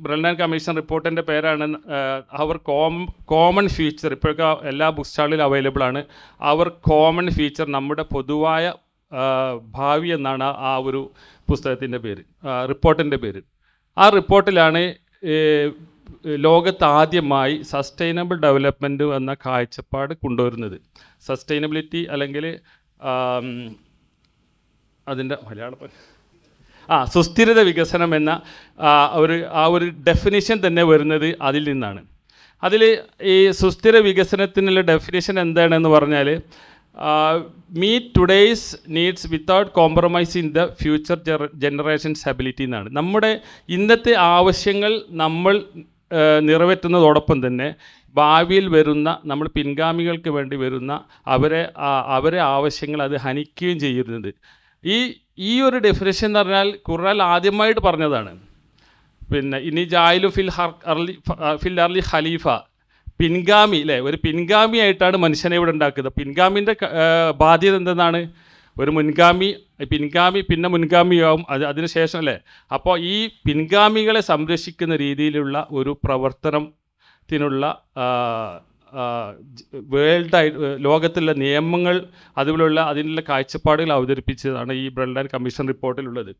Brendon commission റിപ്പോർട്ടിൻ്റെ പേരാണ് അവർ common feature. ഇപ്പോഴൊക്കെ എല്ലാ ബുക്ക് സ്റ്റാളിലും അവൈലബിൾ ആണ്. അവർ കോമൺ ഫീച്ചർ, നമ്മുടെ പൊതുവായ ഭാവി എന്നാണ് ആ ഒരു പുസ്തകത്തിൻ്റെ പേര്, റിപ്പോർട്ടിൻ്റെ പേര്. ആ റിപ്പോർട്ടിലാണ് ലോകത്ത് ആദ്യമായി സസ്റ്റൈനബിൾ ഡെവലപ്മെൻറ്റ് എന്ന കാഴ്ചപ്പാട് കൊണ്ടുവരുന്നത്. സസ്റ്റൈനബിലിറ്റി അല്ലെങ്കിൽ അതിൻ്റെ മലയാളം സുസ്ഥിരത വികസനം എന്ന ഒരു ഡെഫിനിഷൻ തന്നെ വരുന്നത് അതിൽ നിന്നാണ്. അതിൽ ഈ സുസ്ഥിര വികസനത്തിനുള്ള ഡെഫിനിഷൻ എന്താണെന്ന് പറഞ്ഞാൽ meet today's needs without compromising the future generation's ability എന്നാണ്. നമ്മുടെ ഇന്നത്തെ ആവശ്യങ്ങൾ നമ്മൾ നിറവേറ്റുന്നതോടൊപ്പം തന്നെ ഭാവിയിൽ വരുന്ന നമ്മൾ പിൻഗാമികൾക്ക് വേണ്ടി വരുന്ന അവരെ ആവശ്യങ്ങൾ അത് ഹനിക്കുകയും ചെയ്യുന്നത്. ഈ ഒരു ഡെഫിനേഷൻ എന്ന് പറഞ്ഞാൽ ഖുർആൻ ആദ്യമായിട്ട് പറഞ്ഞതാണ്. പിന്നെ ഇനി ജായിലു ഫിൽ അർലി ഖലീഫ, പിൻഗാമി അല്ലേ, ഒരു പിൻഗാമിയായിട്ടാണ് മനുഷ്യനെ ഇവിടെ ഉണ്ടാക്കുന്നത്. പിൻഗാമിൻ്റെ ബാധ്യത എന്തെന്നാണ്? ഒരു പിൻഗാമി പിന്നെ മുൻഗാമിയാവും, അതിനുശേഷം അല്ലേ. അപ്പോൾ ഈ പിൻഗാമികളെ സംരക്ഷിക്കുന്ന രീതിയിലുള്ള ഒരു പ്രവർത്തനത്തിനുള്ള ലോകത്തിലുള്ള നിയമങ്ങൾ, അതുപോലുള്ള അതിനുള്ള കാഴ്ചപ്പാടുകൾ അവതരിപ്പിച്ചതാണ് ഈ ബ്രണ്ടൻ കമ്മീഷൻ റിപ്പോർട്ടിലുള്ളത്.